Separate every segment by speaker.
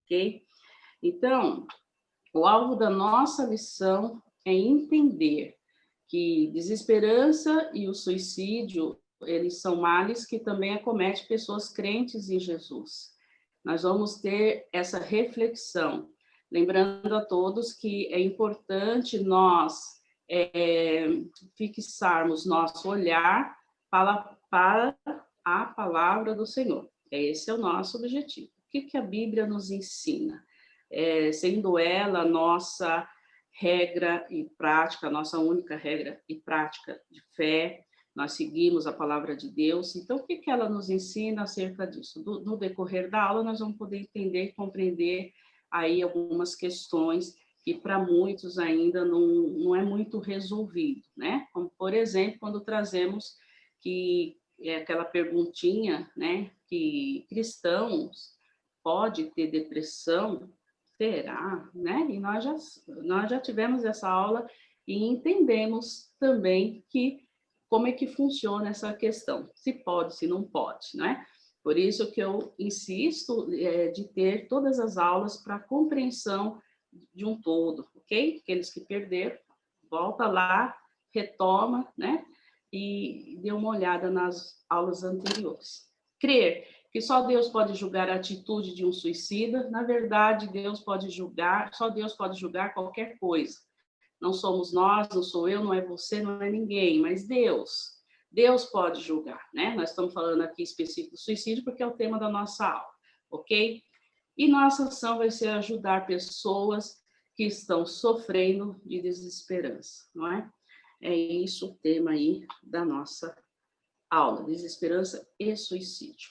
Speaker 1: ok? Então, o alvo da nossa lição é entender que desesperança e o suicídio, eles são males que também acometem pessoas crentes em Jesus. Nós vamos ter essa reflexão, lembrando a todos que é importante nós fixarmos nosso olhar para a palavra do Senhor. Esse é o nosso objetivo. O que a Bíblia nos ensina? Sendo ela a nossa regra e prática, a nossa única regra e prática de fé, nós seguimos a palavra de Deus. Então, o que ela nos ensina acerca disso? No decorrer da aula, nós vamos poder entender e compreender aí algumas questões que para muitos ainda não é muito resolvido, né? Como, por exemplo, quando trazemos que aquela perguntinha, né, que cristãos pode ter depressão, será, né? E nós já tivemos essa aula e entendemos também que como é que funciona essa questão, se pode, se não pode, né? Por isso que eu insisto de ter todas as aulas para compreensão de um todo, ok? Aqueles que perderam, volta lá, retoma, né? E dê uma olhada nas aulas anteriores. Crer que só Deus pode julgar a atitude de um suicida, na verdade, só Deus pode julgar qualquer coisa. Não somos nós, não sou eu, não é você, não é ninguém, mas Deus pode julgar, né? Nós estamos falando aqui específico do suicídio porque é o tema da nossa aula, ok? E nossa ação vai ser ajudar pessoas que estão sofrendo de desesperança, não é? É isso o tema aí da nossa aula, desesperança e suicídio.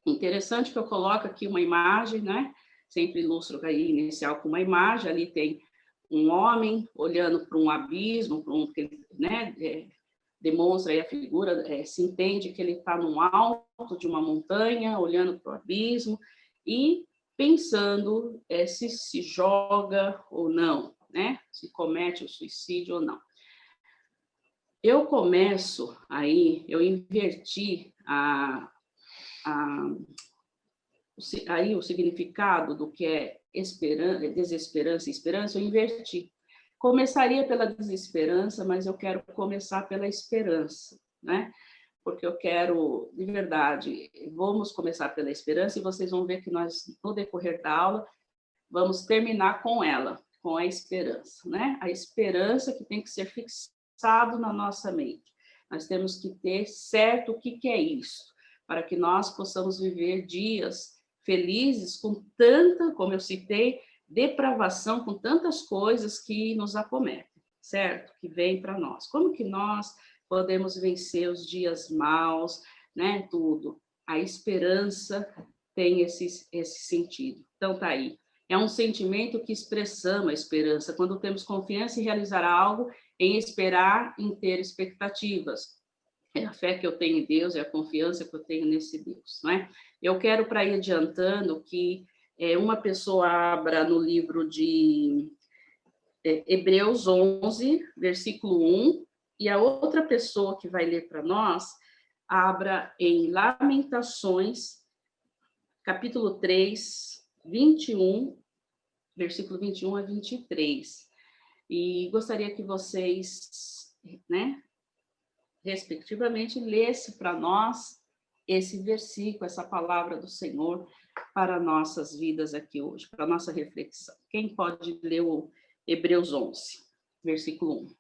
Speaker 1: Interessante que eu coloco aqui uma imagem, né? Sempre ilustro aí inicial com uma imagem, ali tem um homem olhando para um abismo, né? Demonstra aí a figura, se entende que ele está no alto de uma montanha, olhando para o abismo e pensando se joga ou não, né? Se comete o suicídio ou não. Eu começo aí, eu inverti aí o significado do que é desesperança e esperança, eu inverti. Começaria pela desesperança, mas eu quero começar pela esperança, né? Porque eu quero, de verdade, vamos começar pela esperança e vocês vão ver que nós, no decorrer da aula, vamos terminar com ela, com a esperança, né? A esperança que tem que ser fixado na nossa mente. Nós temos que ter certo o que é isso, para que nós possamos viver dias felizes com tanta, como eu citei, depravação, com tantas coisas que nos acometem, certo? Que vem para nós. Como que nós podemos vencer os dias maus, né? Tudo. A esperança tem esse sentido. Então, tá aí. É um sentimento que expressamos a esperança, quando temos confiança em realizar algo, em esperar, em ter expectativas. É a fé que eu tenho em Deus, é a confiança que eu tenho nesse Deus, não é? Eu quero, para ir adiantando, que uma pessoa abra no livro de Hebreus 11, versículo 1, e a outra pessoa que vai ler para nós, abra em Lamentações, capítulo 3, 21, versículo 21 a 23. E gostaria que vocês, né, respectivamente, lesse para nós esse versículo, essa palavra do Senhor para nossas vidas aqui hoje, para nossa reflexão. Quem pode ler o Hebreus 11, versículo 1?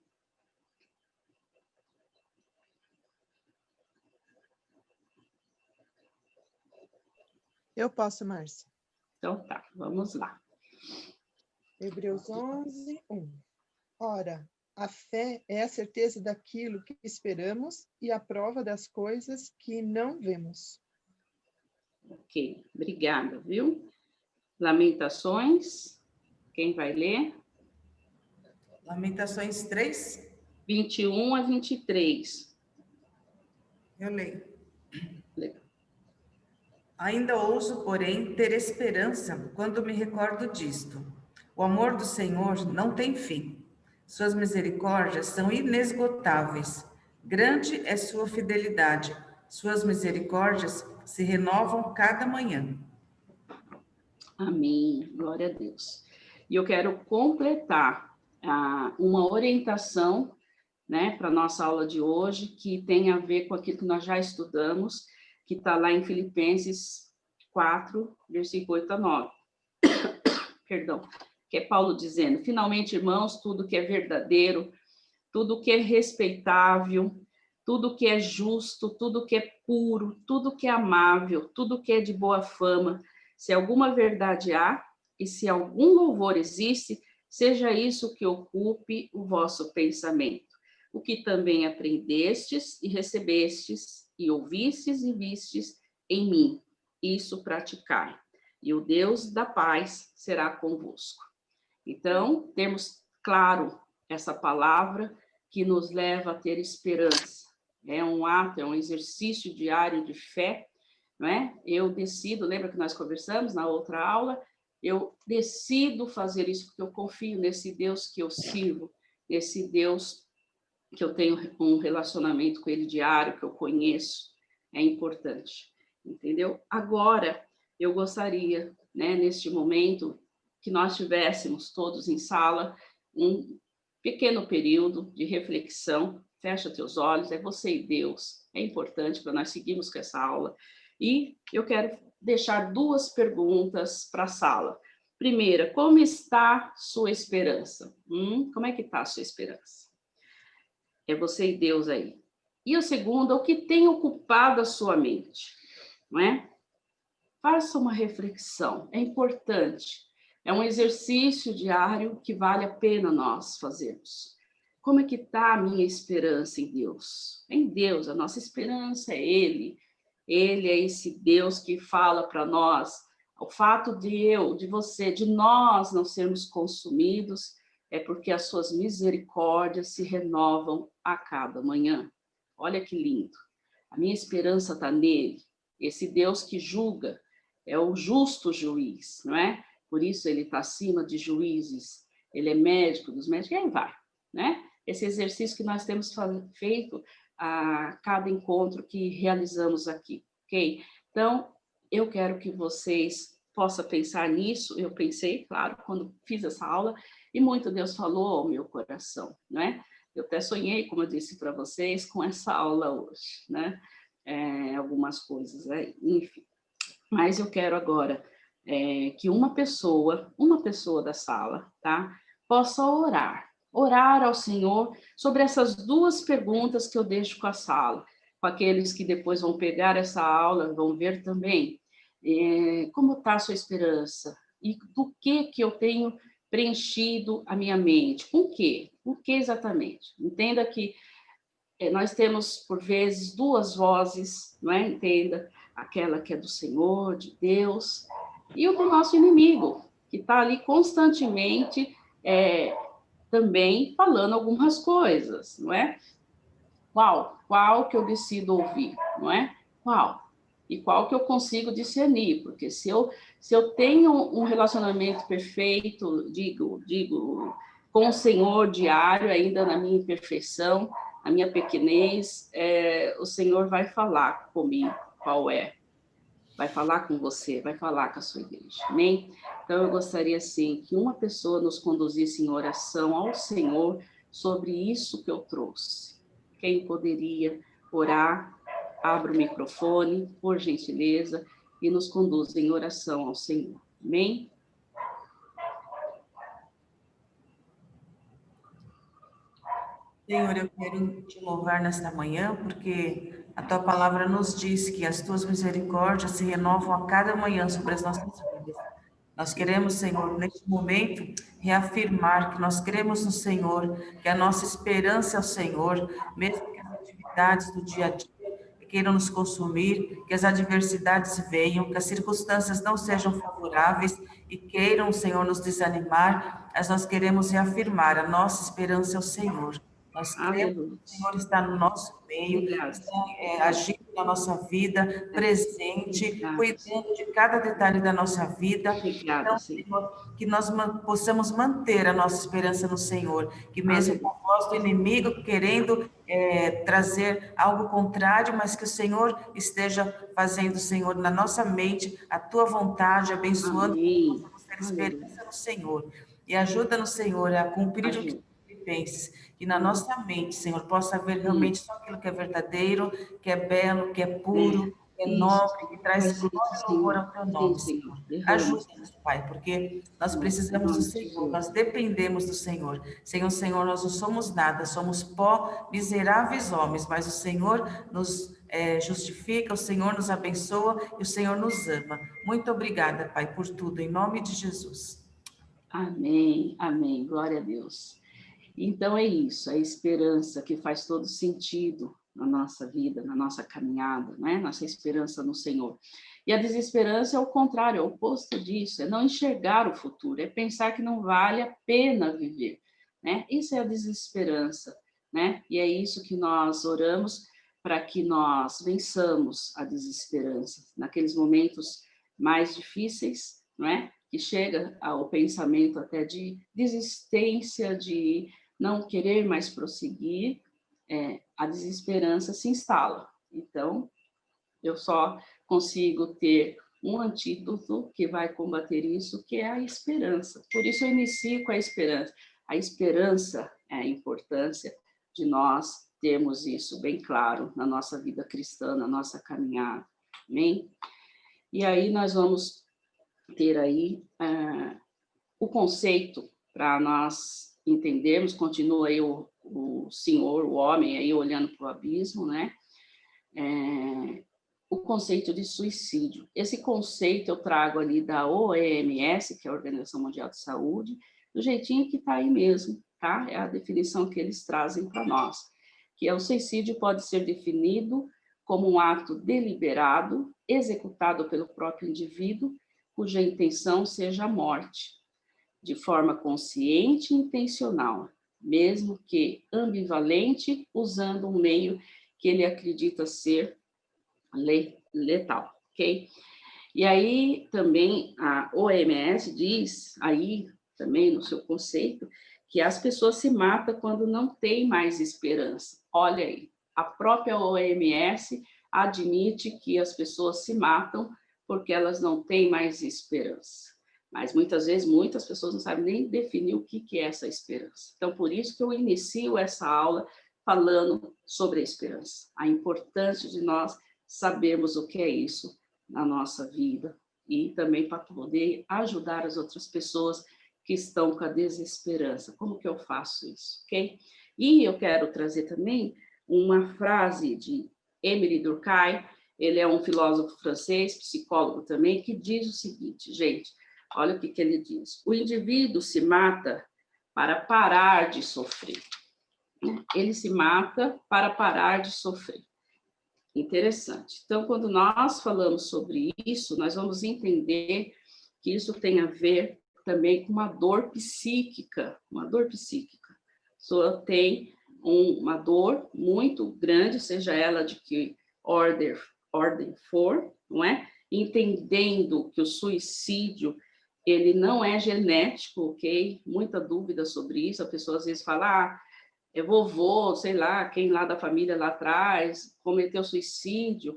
Speaker 2: Eu posso, Márcia.
Speaker 1: Então tá, vamos lá.
Speaker 2: Hebreus 11, 1. Ora, a fé é a certeza daquilo que esperamos e a prova das coisas que não vemos.
Speaker 1: Ok, obrigada, viu? Lamentações, quem vai ler?
Speaker 3: Lamentações 3?
Speaker 1: 21 a 23.
Speaker 3: Eu leio.
Speaker 1: Legal.
Speaker 3: Ainda ouso, porém, ter esperança quando me recordo disto. O amor do Senhor não tem fim. Suas misericórdias são inesgotáveis. Grande é sua fidelidade. Suas misericórdias se renovam cada manhã.
Speaker 1: Amém. Glória a Deus. E eu quero completar uma orientação, né, para a nossa aula de hoje, que tem a ver com aquilo que nós já estudamos, que está lá em Filipenses 4, versículo 8 a 9. Perdão. Que é Paulo dizendo: finalmente, irmãos, tudo que é verdadeiro, tudo que é respeitável, tudo que é justo, tudo que é puro, tudo que é amável, tudo que é de boa fama, se alguma verdade há e se algum louvor existe, seja isso que ocupe o vosso pensamento. O que também aprendestes e recebestes e ouvistes e vistes em mim, isso praticai, e o Deus da paz será convosco. Então, temos claro essa palavra que nos leva a ter esperança. É um ato, é um exercício diário de fé, não é? Eu decido, lembra que nós conversamos na outra aula? Eu decido fazer isso porque eu confio nesse Deus que eu sirvo, nesse Deus que eu tenho um relacionamento com ele diário, que eu conheço. É importante, entendeu? Agora, eu gostaria, né, neste momento, que nós tivéssemos todos em sala um pequeno período de reflexão. Fecha teus olhos, é você e Deus. É importante para nós seguirmos com essa aula. E eu quero deixar 2 perguntas para a sala. Primeira, como está sua esperança? Como é que está a sua esperança? É você e Deus aí. E a segunda, o que tem ocupado a sua mente? Não é? Faça uma reflexão, é importante. É um exercício diário que vale a pena nós fazermos. Como é que está a minha esperança em Deus? Em Deus, a nossa esperança é Ele. Ele é esse Deus que fala para nós. O fato de você, de nós não sermos consumidos é porque as suas misericórdias se renovam a cada manhã. Olha que lindo. A minha esperança está nele. Esse Deus que julga é o justo juiz, não é? Por isso ele está acima de juízes. Ele é médico dos médicos, e aí vai, né? Esse exercício que nós temos feito a cada encontro que realizamos aqui, ok? Então, eu quero que vocês possam pensar nisso. Eu pensei, claro, quando fiz essa aula, e muito Deus falou ao meu coração, né? Eu até sonhei, como eu disse para vocês, com essa aula hoje, né? Algumas coisas aí, enfim. Mas eu quero agora que uma pessoa da sala, tá? Possa orar ao Senhor sobre essas 2 perguntas que eu deixo com a sala, com aqueles que depois vão pegar essa aula, vão ver também. Como está a sua esperança? E do que eu tenho preenchido a minha mente? Com o quê? O que exatamente? Entenda que nós temos, por vezes, 2 vozes, não é? Entenda, aquela que é do Senhor, de Deus, e o do nosso inimigo, que está ali constantemente também falando algumas coisas, não é? Qual que eu decido ouvir, não é? Qual? E qual que eu consigo discernir? Porque se eu tenho um relacionamento perfeito, digo, com o Senhor diário, ainda na minha imperfeição, na minha pequenez, o Senhor vai falar comigo qual é. Vai falar com você, vai falar com a sua igreja, amém? Então, eu gostaria, sim, que uma pessoa nos conduzisse em oração ao Senhor sobre isso que eu trouxe. Quem poderia orar? Abra o microfone, por gentileza, e nos conduza em oração ao Senhor, amém?
Speaker 3: Senhor, eu quero te louvar nesta manhã, porque a tua palavra nos diz que as tuas misericórdias se renovam a cada manhã sobre as nossas vidas. Nós queremos, Senhor, neste momento, reafirmar que nós cremos no Senhor, que a nossa esperança é o Senhor, mesmo que as atividades do dia a dia queiram nos consumir, que as adversidades venham, que as circunstâncias não sejam favoráveis e queiram, Senhor, nos desanimar, mas nós queremos reafirmar a nossa esperança é o Senhor. Nós cremos
Speaker 1: Aleluia.
Speaker 3: que o Senhor está no nosso meio,
Speaker 1: Obrigada.
Speaker 3: está agindo na nossa vida, presente,
Speaker 1: Obrigada, Senhor.
Speaker 3: cuidando de cada detalhe da nossa vida.
Speaker 1: Obrigada,
Speaker 3: Então,
Speaker 1: Senhor.
Speaker 3: Senhor, que nós possamos manter a nossa esperança no Senhor, que mesmo com
Speaker 1: Aleluia.
Speaker 3: a voz do inimigo querendo trazer algo contrário, mas que o Senhor esteja fazendo, Senhor, na nossa mente, a tua vontade, abençoando, que
Speaker 1: Amém.
Speaker 3: possamos ter
Speaker 1: Aleluia.
Speaker 3: esperança no Senhor. E ajuda no Senhor a cumprir o que
Speaker 1: Ajuda.
Speaker 3: Filipenses, que na nossa mente, Senhor, possa haver realmente
Speaker 1: Isso.
Speaker 3: só aquilo que é verdadeiro, que é belo, que é
Speaker 1: É.
Speaker 3: puro, que é
Speaker 1: Isso,
Speaker 3: nobre, que
Speaker 1: Senhor.
Speaker 3: traz
Speaker 1: Faz
Speaker 3: glória
Speaker 1: isso,
Speaker 3: e louvor
Speaker 1: Senhor.
Speaker 3: ao teu
Speaker 1: Sim,
Speaker 3: nome,
Speaker 1: Senhor.
Speaker 3: Senhor.
Speaker 1: Derrama,
Speaker 3: Ajuda-nos,
Speaker 1: Senhor.
Speaker 3: Pai, porque nós
Speaker 1: Em
Speaker 3: precisamos do
Speaker 1: nome de
Speaker 3: Senhor, nós
Speaker 1: Jesus.
Speaker 3: dependemos do Senhor. Sem o Senhor, nós não somos nada, somos pó, miseráveis homens, mas o Senhor nos justifica, o Senhor nos abençoa e o Senhor nos ama. Muito obrigada, Pai, por tudo, em nome de Jesus.
Speaker 1: Amém. Amém. Glória a Deus. Então é isso, a esperança que faz todo sentido na nossa vida, na nossa caminhada, né? Nossa esperança no Senhor. E a desesperança é o contrário, é o oposto disso, é não enxergar o futuro, é pensar que não vale a pena viver, né? Isso é a desesperança, né? E é isso que nós oramos para que nós vençamos a desesperança naqueles momentos mais difíceis, não é? Que chega ao pensamento até de desistência, de não querer mais prosseguir, a desesperança se instala. Então, eu só consigo ter um antídoto que vai combater isso, que é a esperança. Por isso eu inicio com a esperança. A esperança é a importância de nós termos isso bem claro na nossa vida cristã, na nossa caminhada. Amém? E aí nós vamos ter aí o conceito para nós entendermos, continua aí o senhor, o homem aí olhando para o abismo, né? O conceito de suicídio. Esse conceito eu trago ali da OMS, que é a Organização Mundial de Saúde, do jeitinho que está aí mesmo, tá? É a definição que eles trazem para nós, que é o suicídio pode ser definido como um ato deliberado, executado pelo próprio indivíduo, cuja intenção seja a morte, de forma consciente e intencional, mesmo que ambivalente, usando um meio que ele acredita ser letal, ok? E aí também a OMS diz, aí também no seu conceito, que as pessoas se matam quando não tem mais esperança. Olha aí, a própria OMS admite que as pessoas se matam porque elas não têm mais esperança. Mas muitas vezes, muitas pessoas não sabem nem definir o que é essa esperança. Então, por isso que eu inicio essa aula falando sobre a esperança, a importância de nós sabermos o que é isso na nossa vida e também para poder ajudar as outras pessoas que estão com a desesperança. Como que eu faço isso, ok? E eu quero trazer também uma frase de Émile Durkheim, ele é um filósofo francês, psicólogo também, que diz o seguinte, gente, olha o que ele diz. O indivíduo se mata para parar de sofrer. Ele se mata para parar de sofrer. Interessante. Então, quando nós falamos sobre isso, nós vamos entender que isso tem a ver também com uma dor psíquica, uma dor psíquica. A pessoa tem uma dor muito grande, seja ela de que ordem for, não é? Entendendo que o suicídio ele não é genético, ok? Muita dúvida sobre isso. A pessoa às vezes fala, vovô, sei lá, quem lá da família lá atrás cometeu suicídio,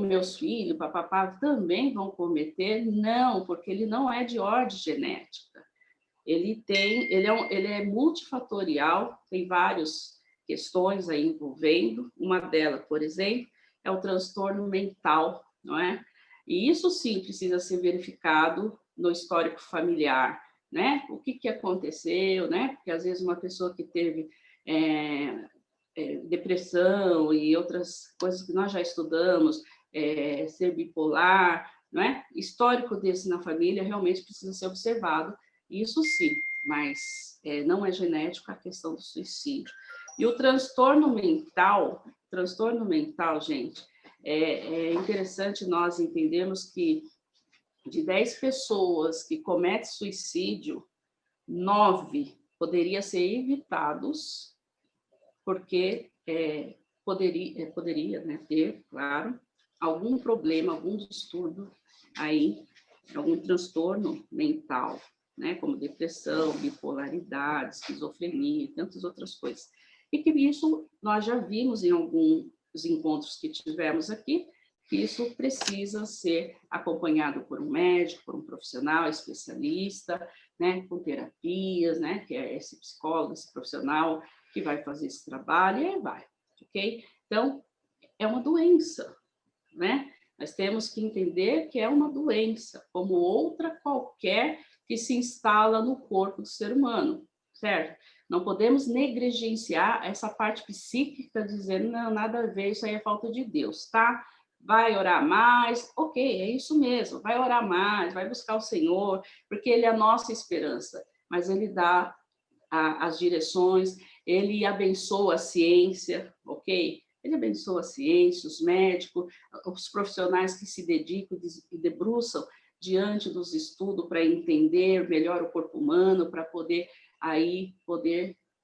Speaker 1: meus filhos, papapá, também vão cometer? Não, porque ele não é de ordem genética. Ele é multifatorial, tem várias questões aí envolvendo. Uma delas, por exemplo, é o transtorno mental, não é? E isso sim precisa ser verificado no histórico familiar, né? O que aconteceu, né? Porque às vezes uma pessoa que teve depressão e outras coisas que nós já estudamos, ser bipolar, não é? Histórico desse na família realmente precisa ser observado, isso sim, mas não é genético a questão do suicídio. E o transtorno mental, gente, é interessante nós entendermos que de 10 pessoas que cometem suicídio, 9 poderiam ser evitados porque poderia, né, ter, claro, algum problema, algum distúrbio aí, algum transtorno mental, né, como depressão, bipolaridade, esquizofrenia e tantas outras coisas. E que isso nós já vimos em alguns encontros que tivemos aqui, que isso precisa ser acompanhado por um médico, por um profissional especialista, né, com terapias, né, que é esse psicólogo, esse profissional que vai fazer esse trabalho, e aí vai, ok? Então, é uma doença, né? Nós temos que entender que é uma doença, como outra qualquer que se instala no corpo do ser humano, certo? Não podemos negligenciar essa parte psíquica, dizendo, não, nada a ver, isso aí é falta de Deus, tá? Vai orar mais, ok, é isso mesmo, vai orar mais, vai buscar o Senhor, porque Ele é a nossa esperança, mas Ele dá as direções, Ele abençoa a ciência, ok? Ele abençoa a ciência, os médicos, os profissionais que se dedicam e debruçam diante dos estudos para entender melhor o corpo humano, para poder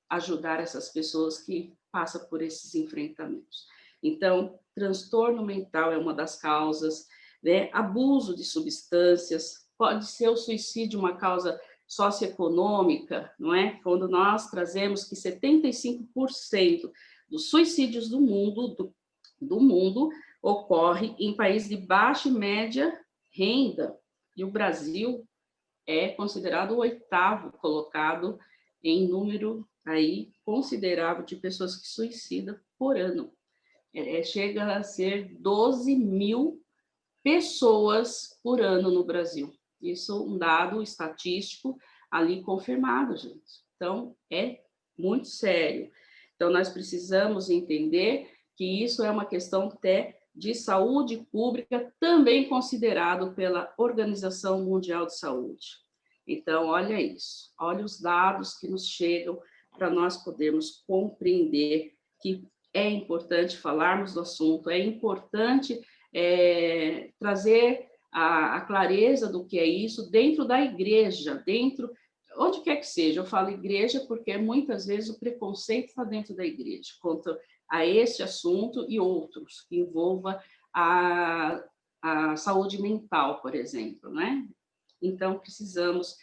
Speaker 1: ajudar essas pessoas que passam por esses enfrentamentos. Então, transtorno mental é uma das causas, né? Abuso de substâncias, pode ser o suicídio uma causa socioeconômica, não é? Quando nós trazemos que 75% dos suicídios do mundo ocorre em países de baixa e média renda, e o Brasil é considerado o 8º colocado em número aí considerável de pessoas que suicidam por ano. Chega a ser 12 mil pessoas por ano no Brasil. Isso um dado estatístico ali confirmado, gente. Então, é muito sério. Então, nós precisamos entender que isso é uma questão até de saúde pública, também considerado pela Organização Mundial de Saúde. Então, olha isso, olha os dados que nos chegam para nós podermos compreender que é importante falarmos do assunto, é importante trazer a clareza do que é isso dentro da igreja, dentro, onde quer que seja. Eu falo igreja porque muitas vezes o preconceito está dentro da igreja, quanto a esse assunto e outros, que envolva a saúde mental, por exemplo, né? Então, precisamos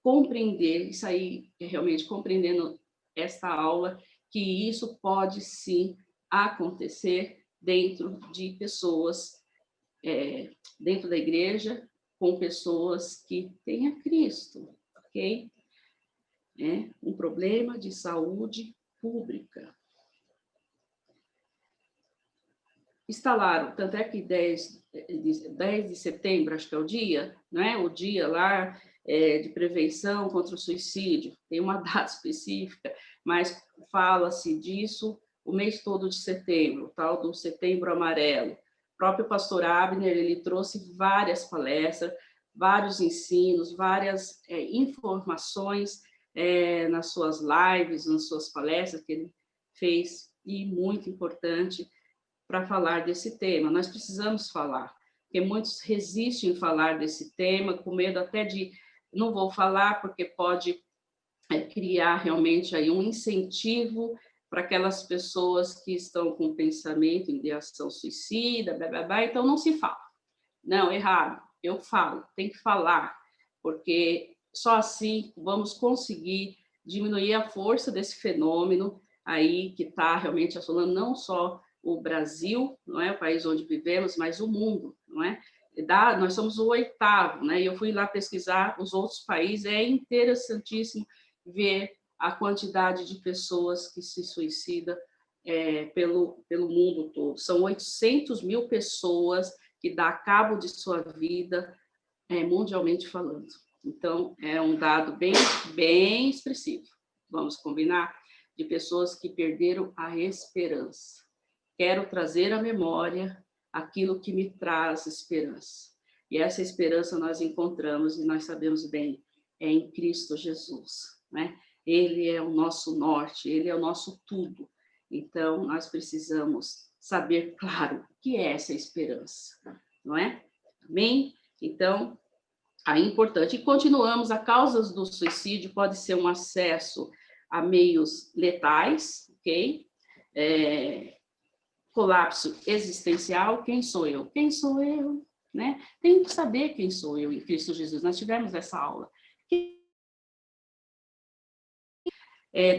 Speaker 1: compreender, isso aí, realmente compreendendo esta aula, que isso pode sim acontecer dentro de pessoas, dentro da igreja, com pessoas que têm a Cristo, ok? Um problema de saúde pública. Instalaram, tanto é que 10 de setembro, acho que é o dia, né? O dia lá de prevenção contra o suicídio, tem uma data específica, mas fala-se disso o mês todo de setembro, tal do Setembro Amarelo. O próprio pastor Abner, ele trouxe várias palestras, vários ensinos, várias informações nas suas lives, nas suas palestras que ele fez, e muito importante para falar desse tema. Nós precisamos falar, porque muitos resistem em falar desse tema, com medo até de, não vou falar porque pode criar realmente aí um incentivo para aquelas pessoas que estão com pensamento em ideação suicida, blá, blá, blá, então não se fala. Não, errado, eu falo, tem que falar, porque só assim vamos conseguir diminuir a força desse fenômeno aí que está realmente assolando não só o Brasil, não é o país onde vivemos, mas o mundo, não é? Nós somos o 8º, né? E eu fui lá pesquisar os outros países, é interessantíssimo ver a quantidade de pessoas que se suicidam pelo mundo todo. São 800 mil pessoas que dá cabo de sua vida, mundialmente falando. Então, é um dado bem, bem expressivo, vamos combinar, de pessoas que perderam a esperança. Quero trazer à memória aquilo que me traz esperança. E essa esperança nós encontramos, e nós sabemos bem, é em Cristo Jesus, né? Ele é o nosso norte, ele é o nosso tudo. Então, nós precisamos saber, claro, o que é essa esperança, não é? Amém? Então, é importante. E continuamos, a causa do suicídio pode ser um acesso a meios letais, ok? colapso existencial, quem sou eu? Quem sou eu? Né? Tenho que saber quem sou eu em Cristo Jesus. Nós tivemos essa aula.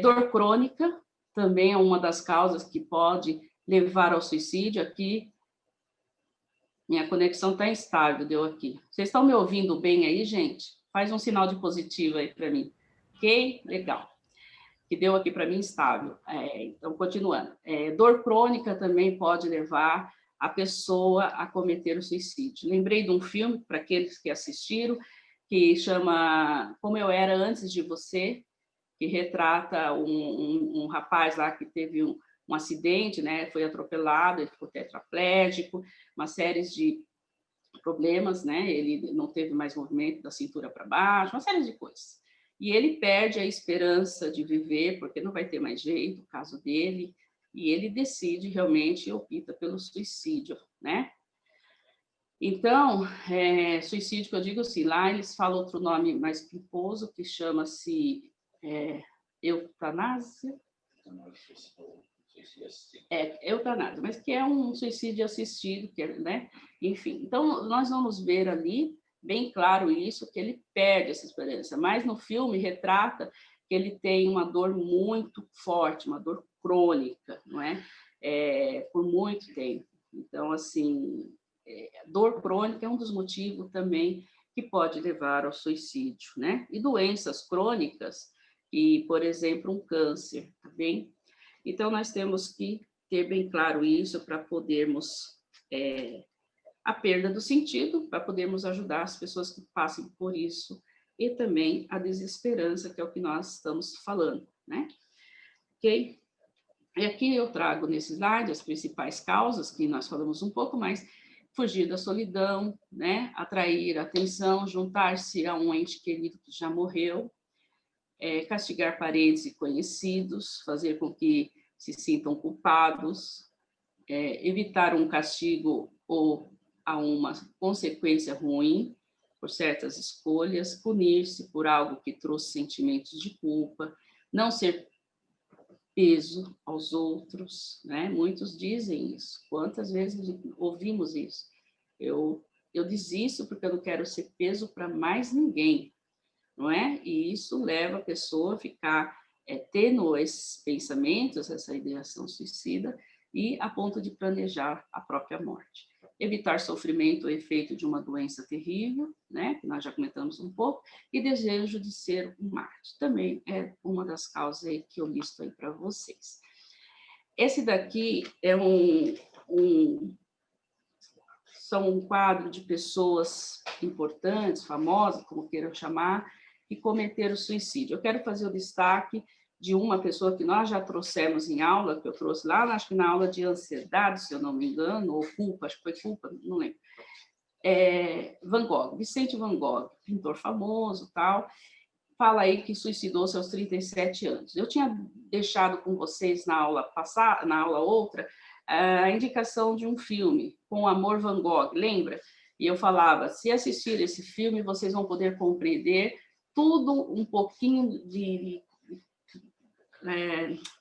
Speaker 1: Dor crônica também é uma das causas que pode levar ao suicídio. Aqui, minha conexão está instável, deu aqui. Vocês estão me ouvindo bem aí, gente? Faz um sinal de positivo aí para mim. Ok? Legal. Que deu aqui para mim instável. Então, continuando. Dor crônica também pode levar a pessoa a cometer o suicídio. Lembrei de um filme, para aqueles que assistiram, que chama Como Eu Era Antes de Você, que retrata um rapaz lá que teve um acidente, né? Foi atropelado, ele ficou tetraplégico, uma série de problemas, né? Ele não teve mais movimento da cintura para baixo, uma série de coisas. E ele perde a esperança de viver, porque não vai ter mais jeito, o caso dele, e ele decide realmente, opta pelo suicídio, né? Então, suicídio, que eu digo assim, lá eles falam outro nome mais pomposo, que chama-se eutanásia. Eutanásia, mas que é um suicídio assistido, né? Enfim, então nós vamos ver ali, bem claro isso, que ele perde essa esperança, mas no filme retrata que ele tem uma dor muito forte, uma dor crônica, não é? Por muito tempo. Então, assim, dor crônica é um dos motivos também que pode levar ao suicídio, né? E doenças crônicas, e, por exemplo, um câncer, tá bem? Então, nós temos que ter bem claro isso para podermos, a perda do sentido, para podermos ajudar as pessoas que passem por isso, e também a desesperança, que é o que nós estamos falando, né? Ok? E aqui eu trago nesse slide as principais causas, que nós falamos um pouco mais: fugir da solidão, né? Atrair atenção, juntar-se a um ente querido que já morreu, castigar parentes e conhecidos, fazer com que se sintam culpados, evitar um castigo ou a uma consequência ruim por certas escolhas, punir-se por algo que trouxe sentimentos de culpa, não ser peso aos outros, né? Muitos dizem isso. Quantas vezes ouvimos isso? Eu desisto porque eu não quero ser peso para mais ninguém, não é? E isso leva a pessoa a ficar tendo esses pensamentos, essa ideação suicida, e a ponto de planejar a própria morte. Evitar sofrimento ou efeito de uma doença terrível, né? Que nós já comentamos um pouco, e desejo de ser um mártir. Também é uma das causas aí que eu listo aí para vocês. Esse daqui é são um quadro de pessoas importantes, famosas, como queiram chamar, que cometeram suicídio. Eu quero fazer o destaque de uma pessoa que nós já trouxemos em aula, que eu trouxe lá, acho que na aula de ansiedade, se eu não me engano, ou culpa, acho que foi culpa, não lembro. Van Gogh, Vicente Van Gogh, pintor famoso, tal, fala aí que suicidou-se aos 37 anos. Eu tinha deixado com vocês na aula passada, na aula outra, a indicação de um filme, Com Amor, Van Gogh, lembra? E eu falava, se assistir esse filme, vocês vão poder compreender tudo um pouquinho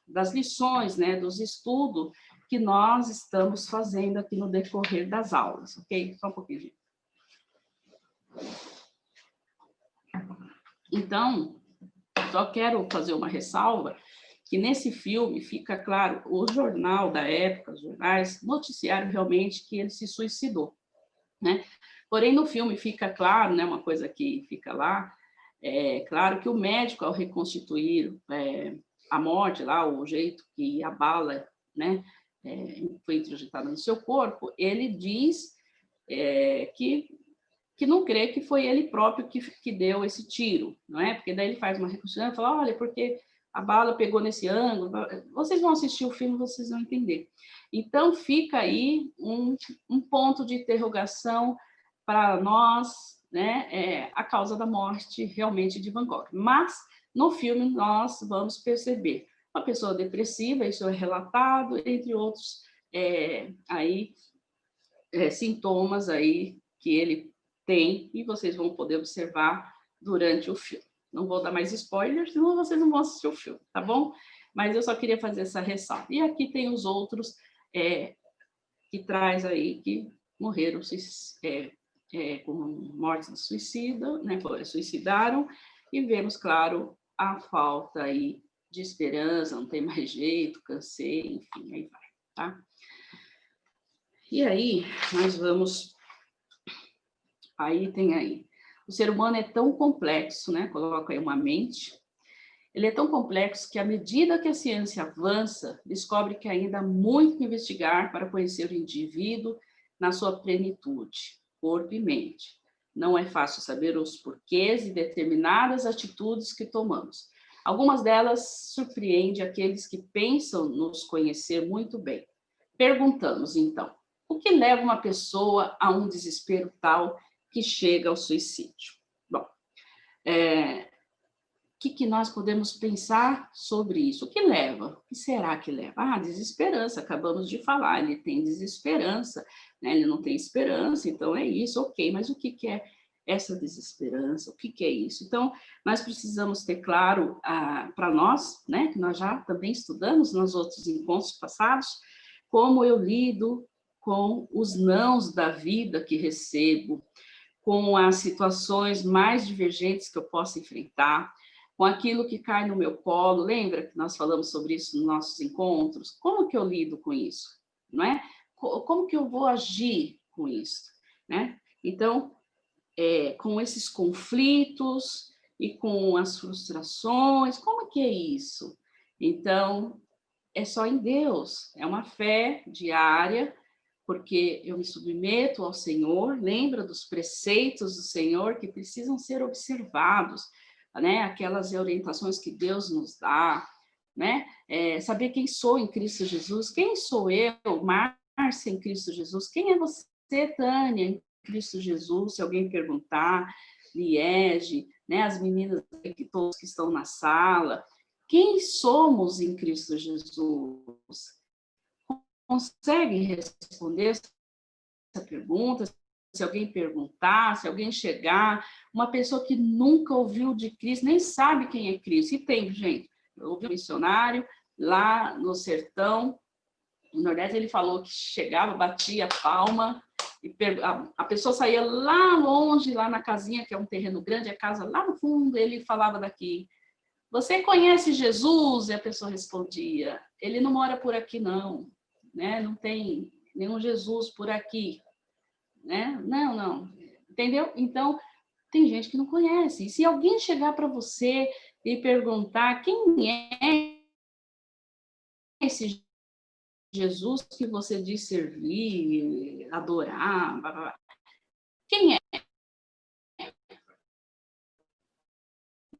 Speaker 1: das lições, né, dos estudos que nós estamos fazendo aqui no decorrer das aulas, ok? Só um pouquinho, gente. Então, só quero fazer uma ressalva, que nesse filme fica claro, o jornal da época, os jornais, noticiaram realmente que ele se suicidou, né? Porém, no filme fica claro, né, uma coisa que fica lá, claro que o médico, ao reconstituir a morte lá, o jeito que a bala, né, foi introjetada no seu corpo, ele diz que não crê que foi ele próprio que deu esse tiro, não é? Porque daí ele faz uma reconstrução e fala, olha, porque a bala pegou nesse ângulo. Vocês vão assistir o filme, vocês vão entender. Então, fica aí um ponto de interrogação para nós, né, a causa da morte realmente de Van Gogh. Mas, no filme, nós vamos perceber uma pessoa depressiva, isso é relatado, entre outros sintomas aí que ele tem, e vocês vão poder observar durante o filme. Não vou dar mais spoilers, senão vocês não vão assistir o filme, tá bom? Mas eu só queria fazer essa ressalva. E aqui tem os outros que traz aí que morreram com morte de suicida, né? Suicidaram, e vemos, claro, a falta aí de esperança, não tem mais jeito, cansei, enfim, aí vai, tá? E aí, nós vamos... Aí tem aí. O ser humano é tão complexo, né? Coloca aí uma mente. Ele é tão complexo que, à medida que a ciência avança, descobre que ainda há muito que investigar para conhecer o indivíduo na sua plenitude, corpo e mente. Não é fácil saber os porquês de determinadas atitudes que tomamos. Algumas delas surpreendem aqueles que pensam nos conhecer muito bem. Perguntamos, então, o que leva uma pessoa a um desespero tal que chega ao suicídio? Bom, o que nós podemos pensar sobre isso? O que leva? O que será que leva? Ah, desesperança, acabamos de falar, ele tem desesperança, né? Ele não tem esperança, então é isso, ok, mas o que é essa desesperança? O que é isso? Então, nós precisamos ter claro para nós, né, que nós já também estudamos nos outros encontros passados, como eu lido com os nãos da vida que recebo, com as situações mais divergentes que eu posso enfrentar, com aquilo que cai no meu colo. Lembra que nós falamos sobre isso nos nossos encontros? Como que eu lido com isso? Não é? Como que eu vou agir com isso? Né? Então, com esses conflitos e com as frustrações, como que é isso? Então, é só em Deus, é uma fé diária, porque eu me submeto ao Senhor, lembra dos preceitos do Senhor que precisam ser observados, né? Aquelas orientações que Deus nos dá, né? Saber quem sou em Cristo Jesus, quem sou eu, Márcia, em Cristo Jesus, quem é você, Tânia, em Cristo Jesus, se alguém perguntar, Liege, né? As meninas aqui, todos que estão na sala, quem somos em Cristo Jesus? Consegue responder essa pergunta? Se alguém perguntar, se alguém chegar, uma pessoa que nunca ouviu de Cristo, nem sabe quem é Cristo. E tem, gente, eu ouvi um missionário lá no sertão, no Nordeste, ele falou que chegava, batia palma, e a pessoa saía lá longe, lá na casinha, que é um terreno grande, a casa lá no fundo, ele falava daqui: você conhece Jesus? E a pessoa respondia: ele não mora por aqui, não, né? Não tem nenhum Jesus por aqui, né? Não, entendeu? Então, tem gente que não conhece. E se alguém chegar para você e perguntar quem é esse Jesus que você diz servir, adorar, blá, blá, blá, quem é,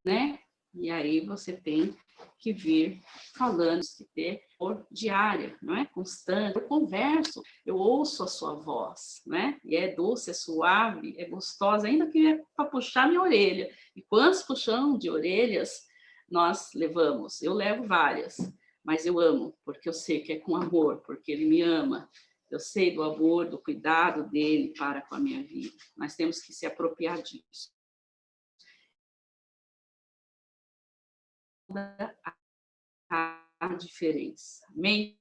Speaker 1: né? E aí você tem que vir falando, que ter por diária, não é? Constante. Eu converso, eu ouço a sua voz, né? E é doce, é suave, é gostosa, ainda que é para puxar minha orelha. E quantos puxão de orelhas nós levamos? Eu levo várias, mas eu amo, porque eu sei que é com amor, porque ele me ama. Eu sei do amor, do cuidado dele para com a minha vida. Nós temos que se apropriar disso. A diferença. Amém?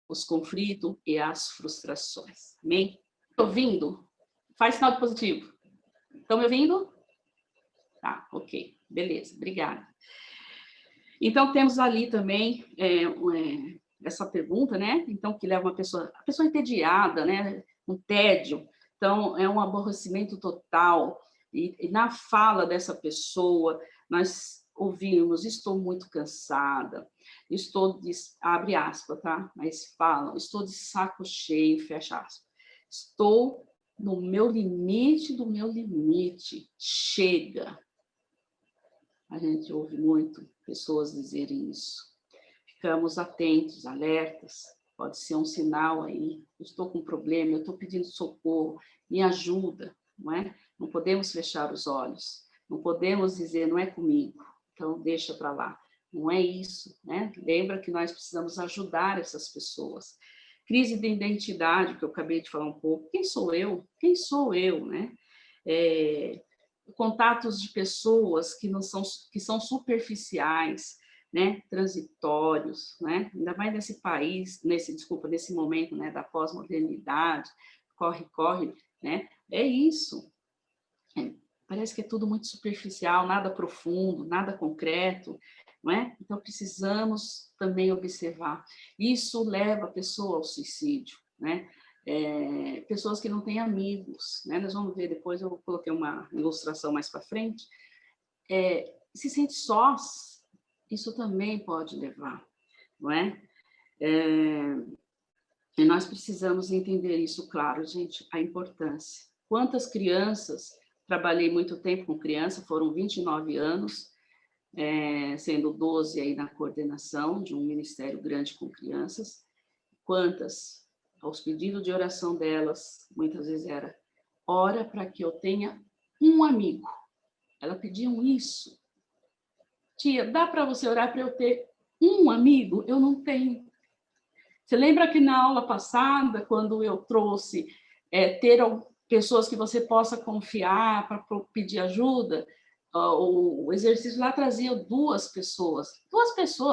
Speaker 1: Os conflitos e as frustrações. Amém? Estão ouvindo? Faz sinal de positivo. Estão me ouvindo? Tá, ok. Beleza, obrigada. Então, temos ali também essa pergunta, né? Então, que leva a pessoa entediada, né? Um tédio. Então, é um aborrecimento total. E na fala dessa pessoa, nós ouvimos: estou muito cansada, abre aspas, tá? Mas falam: estou de saco cheio, fecha aspas. Estou no meu limite do meu limite. Chega. A gente ouve muito pessoas dizerem isso. Ficamos atentos, alertas. Pode ser um sinal aí. Eu estou com um problema, eu estou pedindo socorro, me ajuda, não é? Não podemos fechar os olhos. Não podemos dizer: não é comigo, então deixa para lá. Não é isso, né? Lembra que nós precisamos ajudar essas pessoas. Crise de identidade, que eu acabei de falar um pouco. Quem sou eu? Quem sou eu, né? contatos de pessoas que são superficiais, né, transitórios, né, ainda mais nesse país, nesse momento, né, da pós-modernidade, corre, né, é isso. Parece que é tudo muito superficial, nada profundo, nada concreto, não é? Então, precisamos também observar. Isso leva a pessoa ao suicídio, né? Pessoas que não têm amigos, né? Nós vamos ver depois, eu coloquei uma ilustração mais para frente. Se sente sós, isso também pode levar, não é? E nós precisamos entender isso, claro, gente, a importância. Quantas crianças, trabalhei muito tempo com criança, foram 29 anos, sendo 12 aí na coordenação de um ministério grande com crianças. Quantas, aos pedidos de oração delas, muitas vezes era, ora para que eu tenha um amigo. Elas pediam isso. Tia, dá para você orar para eu ter um amigo? Eu não tenho. Você lembra que na aula passada, quando eu trouxe ter pessoas que você possa confiar para pedir ajuda, o exercício lá trazia duas pessoas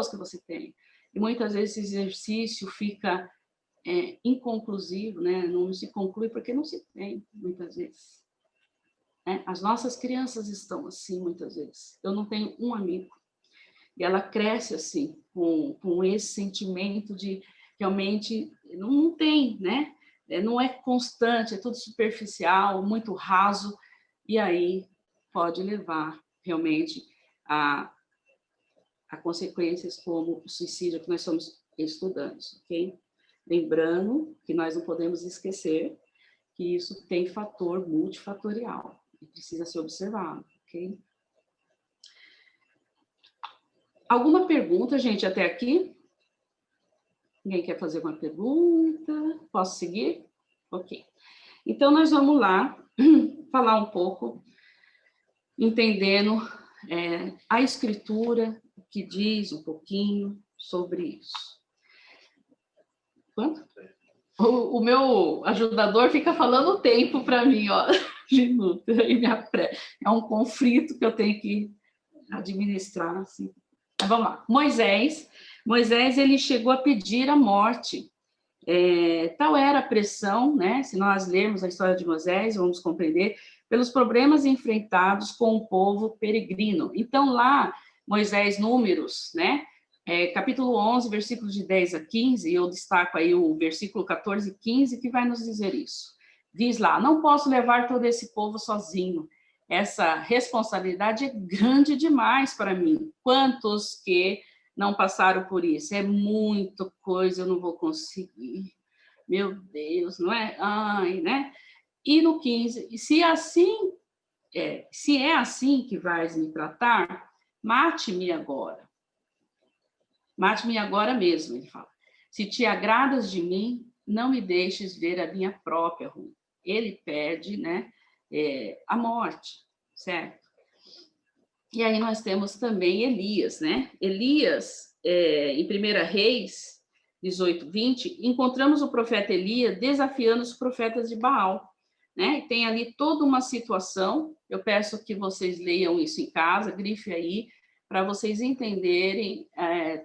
Speaker 1: que você tem. E muitas vezes esse exercício fica inconclusivo, né? Não se conclui porque não se tem, muitas vezes. As nossas crianças estão assim, muitas vezes. Eu não tenho um amigo. E ela cresce assim, com esse sentimento de realmente não tem, né? Não é constante, é tudo superficial, muito raso, e aí pode levar realmente a consequências como o suicídio que nós estamos estudando, ok? Lembrando que nós não podemos esquecer que isso tem fator multifatorial e precisa ser observado, ok? Alguma pergunta, gente, até aqui? Ninguém quer fazer uma pergunta? Posso seguir? Ok. Então, nós vamos lá falar um pouco, entendendo a escritura, que diz um pouquinho sobre isso. Quanto? O meu ajudador fica falando o tempo para mim, ó, minuto, é um conflito que eu tenho que administrar, assim. Mas vamos lá. Moisés, ele chegou a pedir a morte. Tal era a pressão, né? Se nós lermos a história de Moisés, vamos compreender, pelos problemas enfrentados com o povo peregrino. Então, lá, Moisés, Números, né? Capítulo 11, versículos de 10 a 15, eu destaco aí o versículo 14 e 15, que vai nos dizer isso. Diz lá, não posso levar todo esse povo sozinho. Essa responsabilidade é grande demais para mim. Quantos que não passaram por isso? É muita coisa, eu não vou conseguir. Meu Deus, não é? Ai, né? E no 15, e se é assim que vais me tratar, mate-me agora. Mate-me agora mesmo, ele fala. Se te agradas de mim, não me deixes ver a minha própria ruína. Ele pede, né, a morte, certo? E aí nós temos também Elias, né? Elias, em 1 Reis 18, 20, encontramos o profeta Elias desafiando os profetas de Baal, né? E tem ali toda uma situação, eu peço que vocês leiam isso em casa, grife aí, para vocês entenderem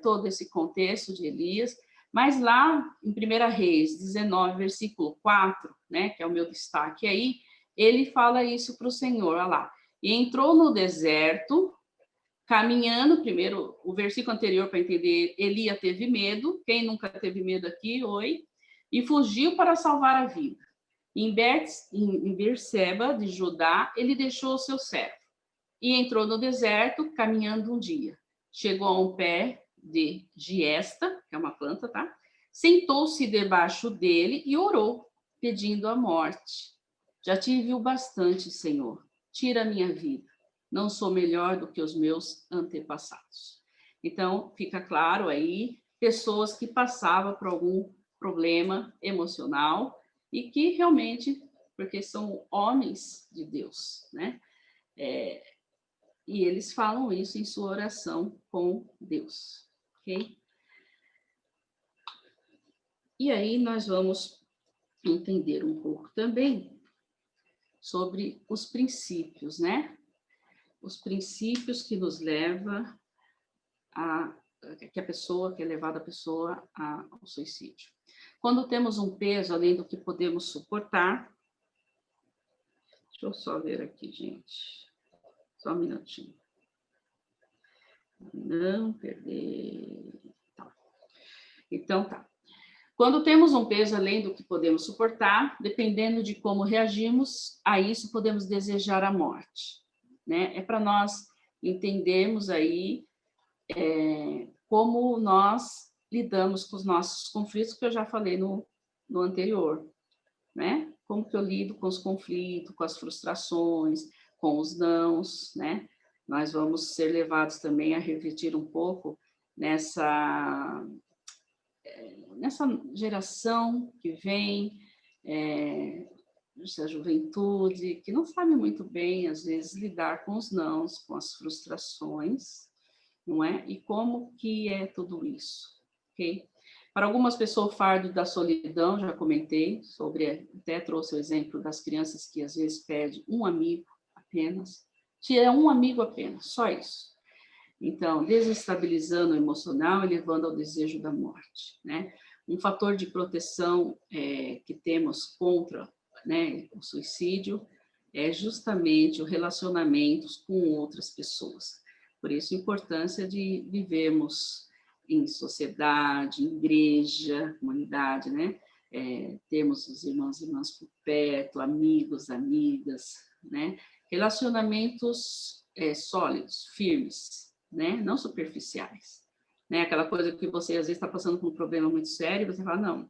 Speaker 1: todo esse contexto de Elias. Mas lá em 1 Reis 19, versículo 4, né, que é o meu destaque aí, ele fala isso para o Senhor, olha lá. E entrou no deserto, caminhando, primeiro, o versículo anterior para entender, Elias teve medo, quem nunca teve medo aqui, oi, e fugiu para salvar a vida. Em Berseba, de Judá, ele deixou o seu servo e entrou no deserto, caminhando um dia. Chegou a um pé de giesta, que é uma planta, tá? Sentou-se debaixo dele e orou, pedindo a morte. Já tive o bastante, Senhor. Tira a minha vida. Não sou melhor do que os meus antepassados. Então, fica claro aí, pessoas que passavam por algum problema emocional e que realmente, porque são homens de Deus, né? E eles falam isso em sua oração com Deus, ok? E aí nós vamos entender um pouco também sobre os princípios, né? os princípios que nos levam que é levada a pessoa ao suicídio. Quando temos um peso além do que podemos suportar, deixa eu só ver aqui, gente, só um minutinho. Não perder. Então, tá. Quando temos um peso além do que podemos suportar, dependendo de como reagimos a isso, podemos desejar a morte, né? É para nós entendermos aí como nós lidamos com os nossos conflitos, que eu já falei no anterior, né? Como que eu lido com os conflitos, com as frustrações, com os nãos, né? Nós vamos ser levados também a refletir um pouco nessa geração que vem, essa juventude, que não sabe muito bem, às vezes, lidar com os nãos, com as frustrações, não é? E como que é tudo isso, ok? Para algumas pessoas, o fardo da solidão, já comentei sobre, até trouxe o exemplo das crianças que às vezes pedem um amigo apenas, se é um amigo apenas, só isso. Então, desestabilizando o emocional e levando ao desejo da morte, né? Um fator de proteção que temos contra, né, o suicídio é justamente o relacionamento com outras pessoas. Por isso, a importância de vivermos em sociedade, em igreja, comunidade, né? Termos os irmãos e irmãs por perto, amigos, amigas, né? Relacionamentos sólidos, firmes, né? Não superficiais. Né? Aquela coisa que você, às vezes, está passando por um problema muito sério, você fala,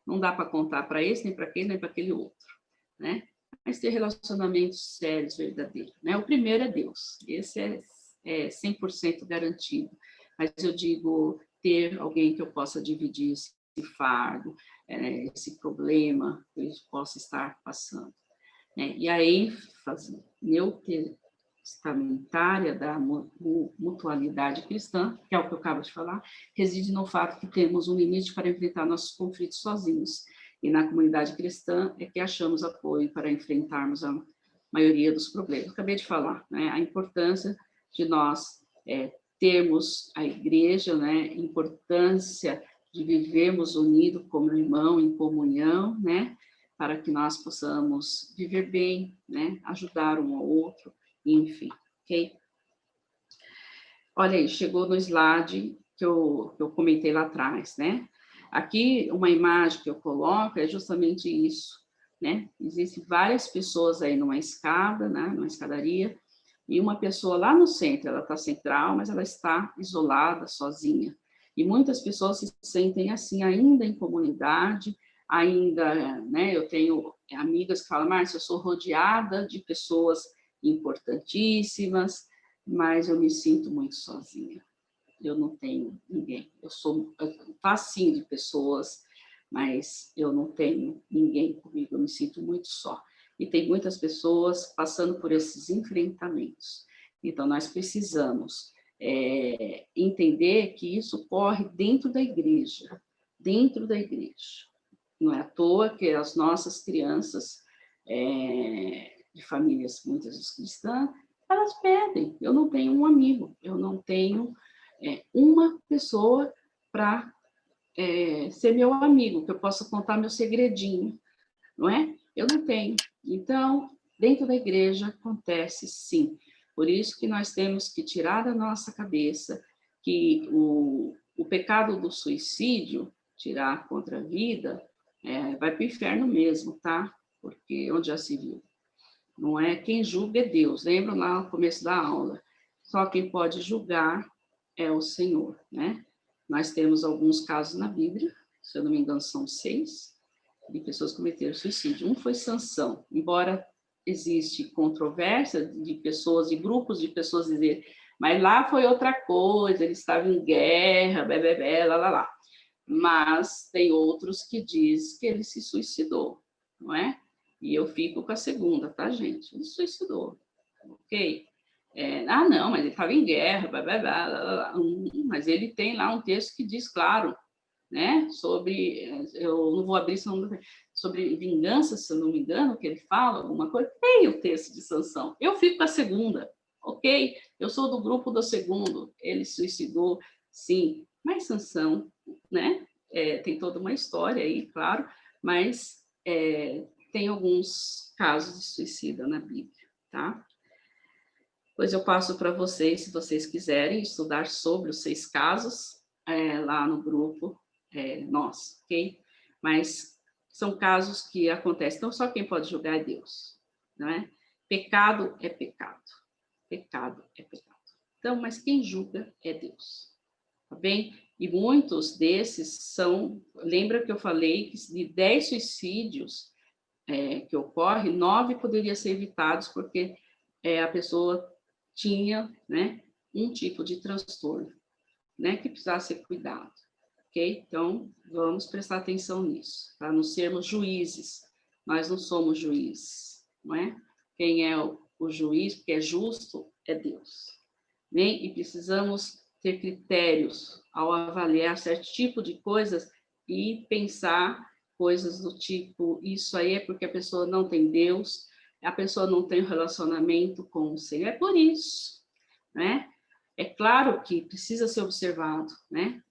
Speaker 1: não dá para contar para esse, nem para aquele, nem para aquele outro, né? Mas ter relacionamentos sérios, verdadeiros, né? O primeiro é Deus, esse é 100% garantido, mas eu digo, ter alguém que eu possa dividir esse fardo, esse problema que eu possa estar passando, né? E a ênfase neotestamentária da mutualidade cristã, que é o que eu acabo de falar, reside no fato que temos um limite para enfrentar nossos conflitos sozinhos, e na comunidade cristã é que achamos apoio para enfrentarmos a maioria dos problemas. Acabei de falar, né? A importância de nós termos a igreja, né? A importância de vivermos unidos como irmão, em comunhão, né? Para que nós possamos viver bem, né? Ajudar um ao outro, enfim, ok? Olha aí, chegou no slide que eu comentei lá atrás, né? Aqui, uma imagem que eu coloco é justamente isso, né? Existem várias pessoas aí numa escada, né? Numa escadaria, e uma pessoa lá no centro, ela está central, mas ela está isolada, sozinha. E muitas pessoas se sentem assim, ainda em comunidade, ainda, né? Eu tenho amigas que falam, Márcia, eu sou rodeada de pessoas importantíssimas, mas eu me sinto muito sozinha. Eu não tenho ninguém. Eu facinho de pessoas, mas eu não tenho ninguém comigo. Eu me sinto muito só. E tem muitas pessoas passando por esses enfrentamentos. Então, nós precisamos entender que isso ocorre dentro da igreja. Dentro da igreja. Não é à toa que as nossas crianças de famílias muitas vezes cristãs, elas pedem, eu não tenho um amigo, eu não tenho uma pessoa para ser meu amigo, que eu possa contar meu segredinho, não é? Eu não tenho. Então, dentro da igreja acontece sim. Por isso que nós temos que tirar da nossa cabeça que o pecado do suicídio, tirar contra a vida, vai para o inferno mesmo, tá? Porque onde já se viu. Não é quem julga é Deus. Lembram lá no começo da aula? Só quem pode julgar é o Senhor, né? Nós temos alguns casos na Bíblia, se eu não me engano são 6, de pessoas que cometeram suicídio. Um foi Sansão, embora existe controvérsia de pessoas, de grupos de pessoas dizer, mas lá foi outra coisa, ele estava em guerra, lá. Mas tem outros que dizem que ele se suicidou, não é? E eu fico com a segunda, tá, gente? Ele suicidou, ok? Não, mas ele estava em guerra, mas ele tem lá um texto que diz, claro, né? Sobre, eu não vou abrir, sobre vingança, se eu não me engano, que ele fala alguma coisa. Tem o texto de Sansão. Eu fico com a segunda, Ok, eu sou do grupo do segundo, ele suicidou, sim, mas Sansão, né? Tem toda uma história aí, claro, mas tem alguns casos de suicídio na Bíblia, tá? Depois eu passo para vocês, se vocês quiserem estudar sobre os 6 casos, lá no grupo nosso, ok? Mas são casos que acontecem, então só quem pode julgar é Deus, não é? Pecado é pecado, pecado é pecado. Então, mas quem julga é Deus, tá bem? E muitos desses são, lembra que eu falei que de 10 suicídios que ocorrem, 9 poderiam ser evitados porque a pessoa tinha, né, um tipo de transtorno, né, que precisava ser cuidado, ok? Então, vamos prestar atenção nisso, para não sermos juízes. Nós não somos juízes, não é? Quem é o juiz, que é justo, é Deus, né? E precisamos ter critérios ao avaliar certo tipo de coisas e pensar coisas do tipo, isso aí é porque a pessoa não tem Deus, a pessoa não tem relacionamento com o Senhor, é por isso, né? É claro que precisa ser observado, né?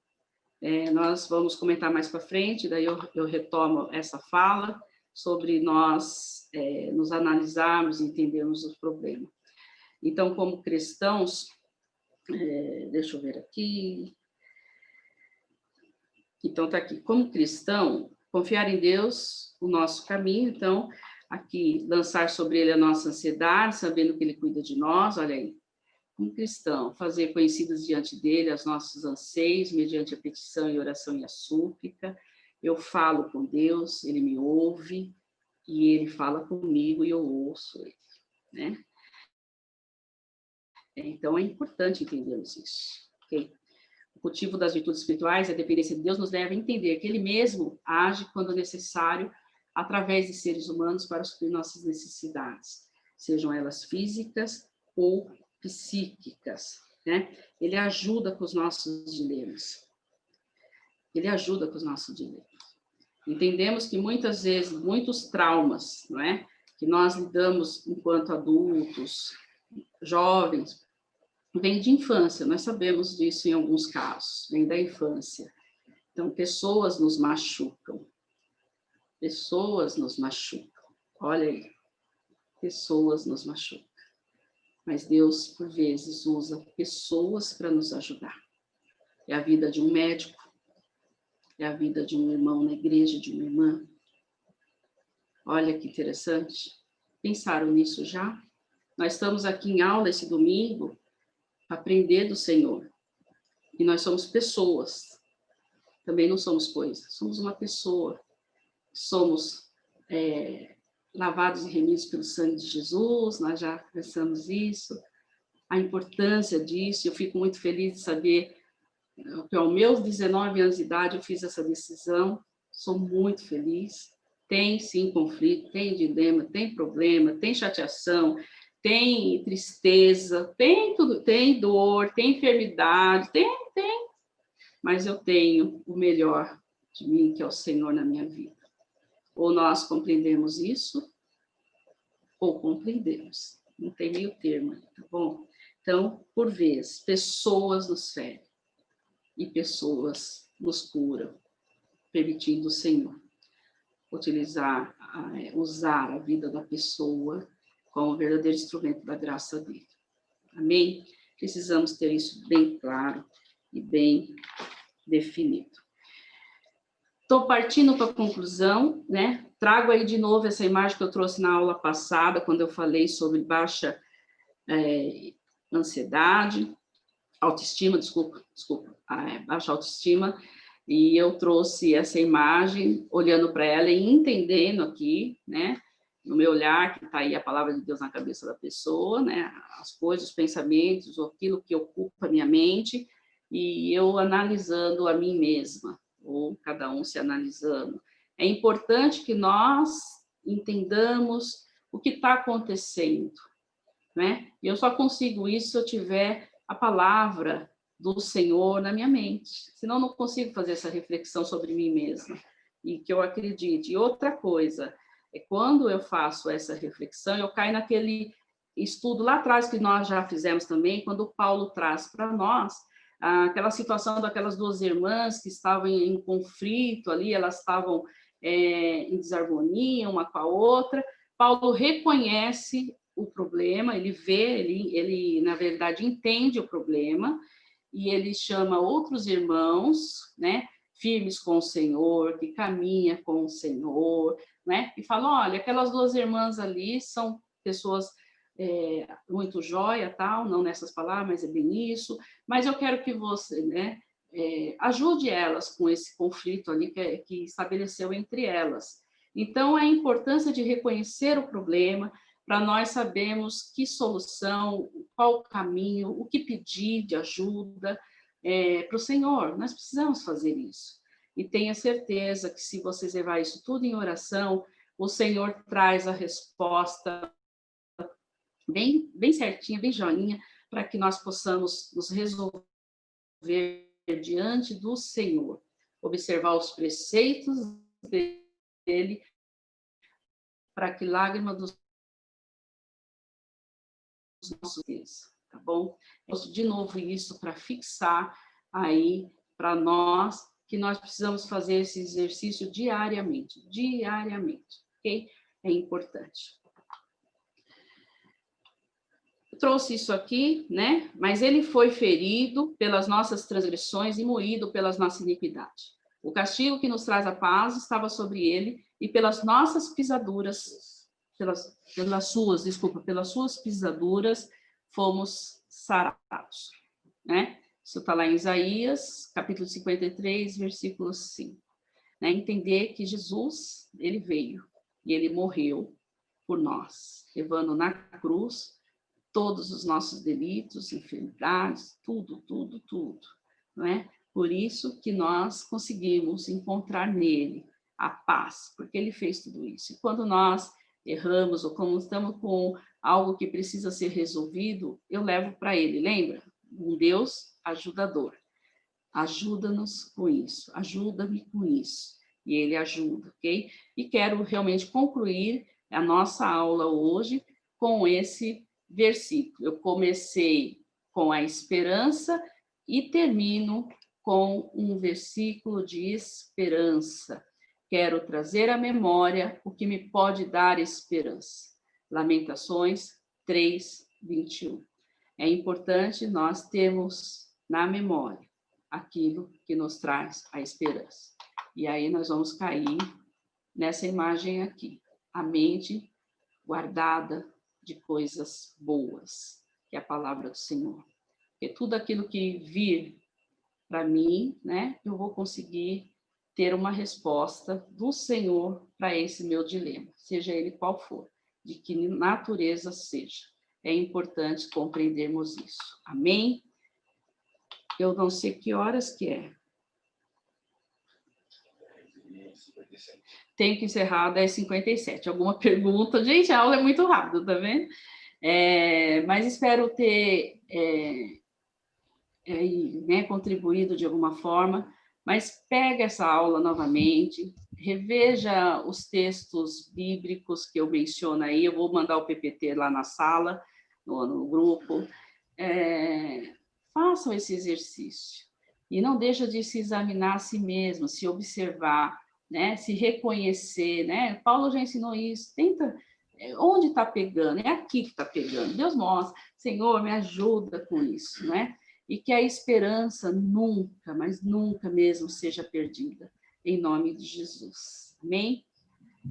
Speaker 1: Nós vamos comentar mais para frente, daí eu retomo essa fala sobre nós nos analisarmos e entendermos os problemas. Então, como cristãos, deixa eu ver aqui. Então, está aqui, como cristão, confiar em Deus, o nosso caminho, então, aqui, lançar sobre ele a nossa ansiedade, sabendo que ele cuida de nós, olha aí, como cristão, fazer conhecidos diante dele os nossos anseios, mediante a petição e oração e a súplica. Eu falo com Deus, ele me ouve, e ele fala comigo e eu ouço ele, né? Então, é importante entendermos isso, ok? O motivo das virtudes espirituais, a dependência de Deus, nos leva a entender que ele mesmo age quando necessário, através de seres humanos para suprir nossas necessidades, sejam elas físicas ou psíquicas, né? Ele ajuda com os nossos dilemas. Ele ajuda com os nossos dilemas. Entendemos que muitas vezes, muitos traumas, não é? Que nós lidamos enquanto adultos, jovens, vem de infância, nós sabemos disso em alguns casos, vem da infância. Então, pessoas nos machucam. Pessoas nos machucam. Olha aí, pessoas nos machucam. Mas Deus, por vezes, usa pessoas para nos ajudar. É a vida de um médico, é a vida de um irmão na igreja, de uma irmã. Olha que interessante. Pensaram nisso já? Nós estamos aqui em aula esse domingo, para aprender do Senhor. E nós somos pessoas. Também não somos coisas. Somos uma pessoa. Somos lavados e remidos pelo sangue de Jesus, nós já pensamos isso, a importância disso. Eu fico muito feliz de saber que aos meus 19 anos de idade eu fiz essa decisão, sou muito feliz. Tem sim conflito, tem dilema, tem problema, tem chateação, tem tristeza, tem tudo, tem dor, tem enfermidade, tem, mas eu tenho o melhor de mim, que é o Senhor na minha vida. Ou nós compreendemos isso, ou compreendemos. Não tem meio termo, tá bom? Então, por vezes, pessoas nos ferem e pessoas nos curam, permitindo o Senhor usar a vida da pessoa como verdadeiro instrumento da graça dele. Amém? Precisamos ter isso bem claro e bem definido. Estou partindo para a conclusão, né? Trago aí de novo essa imagem que eu trouxe na aula passada, quando eu falei sobre baixa ansiedade, autoestima, baixa autoestima, e eu trouxe essa imagem, olhando para ela e entendendo aqui, né? No meu olhar, que está aí a palavra de Deus na cabeça da pessoa, né? As coisas, os pensamentos, aquilo que ocupa a minha mente, e eu analisando a mim mesma, ou cada um se analisando. É importante que nós entendamos o que está acontecendo, né? E eu só consigo isso se eu tiver a palavra do Senhor na minha mente, senão eu não consigo fazer essa reflexão sobre mim mesma, e que eu acredite. E outra coisa, quando eu faço essa reflexão, eu caio naquele estudo lá atrás, que nós já fizemos também, quando Paulo traz para nós aquela situação daquelas duas irmãs que estavam em conflito ali, elas estavam em desarmonia uma com a outra. Paulo reconhece o problema, ele vê, ele na verdade entende o problema, e ele chama outros irmãos, né, firmes com o Senhor, que caminha com o Senhor, né, e fala, olha, aquelas duas irmãs ali são pessoas muito jóia, tal, não nessas palavras, mas é bem isso, mas eu quero que você, né, ajude elas com esse conflito ali que estabeleceu entre elas. Então, a importância de reconhecer o problema, para nós sabermos que solução, qual o caminho, o que pedir de ajuda para o Senhor. Nós precisamos fazer isso. E tenha certeza que se vocês levar isso tudo em oração, o Senhor traz a resposta bem, bem certinha, bem joinha, para que nós possamos nos resolver diante do Senhor, observar os preceitos dele, para que lágrima dos nossos dias, tá bom? De novo isso para fixar aí para nós que nós precisamos fazer esse exercício diariamente, ok? É importante. Eu trouxe isso aqui, né? Mas ele foi ferido pelas nossas transgressões e moído pelas nossas iniquidades. O castigo que nos traz a paz estava sobre ele, e pelas nossas pisaduras, pelas suas pisaduras, fomos sarados, né? Isso está lá em Isaías, capítulo 53, versículo 5. Né? Entender que Jesus, ele veio e ele morreu por nós, levando na cruz todos os nossos delitos, enfermidades, tudo, não é? Por isso que nós conseguimos encontrar nele a paz, porque ele fez tudo isso. E quando nós erramos ou quando estamos com algo que precisa ser resolvido, eu levo para ele, lembra? Um Deus ajudador. Ajuda-nos com isso, ajuda-me com isso. E ele ajuda, ok? E quero realmente concluir a nossa aula hoje com esse versículo. Eu comecei com a esperança e termino com um versículo de esperança. Quero trazer à memória o que me pode dar esperança. Lamentações 3, 21. É importante nós termos na memória aquilo que nos traz a esperança. E aí nós vamos cair nessa imagem aqui. A mente guardada de coisas boas, que é a palavra do Senhor. Porque tudo aquilo que vir para mim, né, eu vou conseguir ter uma resposta do Senhor para esse meu dilema, seja ele qual for, de que natureza seja. É importante compreendermos isso. Amém? Eu não sei que horas que é. Tenho que encerrar às 10h57. Alguma pergunta? Gente, a aula é muito rápida, tá vendo? Mas espero ter né, contribuído de alguma forma. Mas pega essa aula novamente, reveja os textos bíblicos que eu menciono aí. Eu vou mandar o PPT lá na sala, no grupo. Façam esse exercício. E não deixa de se examinar a si mesmo, se observar, né? Se reconhecer, né? Paulo já ensinou isso. Tenta, onde está pegando? É aqui que está pegando. Deus mostra, Senhor, me ajuda com isso, né? E que a esperança nunca, mas nunca mesmo seja perdida, em nome de Jesus. Amém?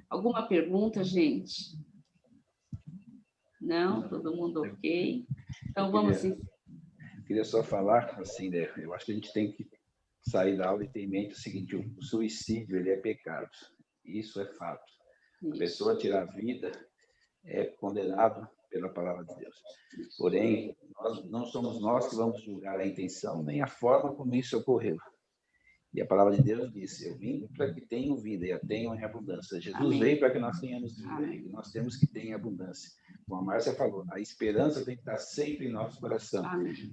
Speaker 1: Alguma pergunta, gente? Não? Todo mundo ok? Então, vamos...
Speaker 4: Queria só falar, assim, né? Eu acho que a gente tem que sair da aula e ter em mente o seguinte: o suicídio, ele é pecado. Isso é fato. A pessoa tirar a vida é condenado pela palavra de Deus. Porém, não somos nós que vamos julgar a intenção nem a forma como isso ocorreu. E a palavra de Deus diz: eu vim para que tenham vida e a tenham em abundância. Jesus veio para que nós tenhamos vida e nós temos que ter em abundância. Como a Márcia falou, a esperança tem que estar sempre em nosso coração.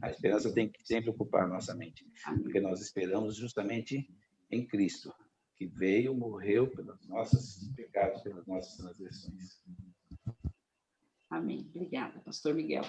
Speaker 4: A esperança tem que sempre ocupar nossa mente. Porque nós esperamos justamente em Cristo, que veio, morreu pelos nossos pecados, pelas nossas transgressões.
Speaker 1: Amém. Obrigada. Obrigada, pastor Miguel.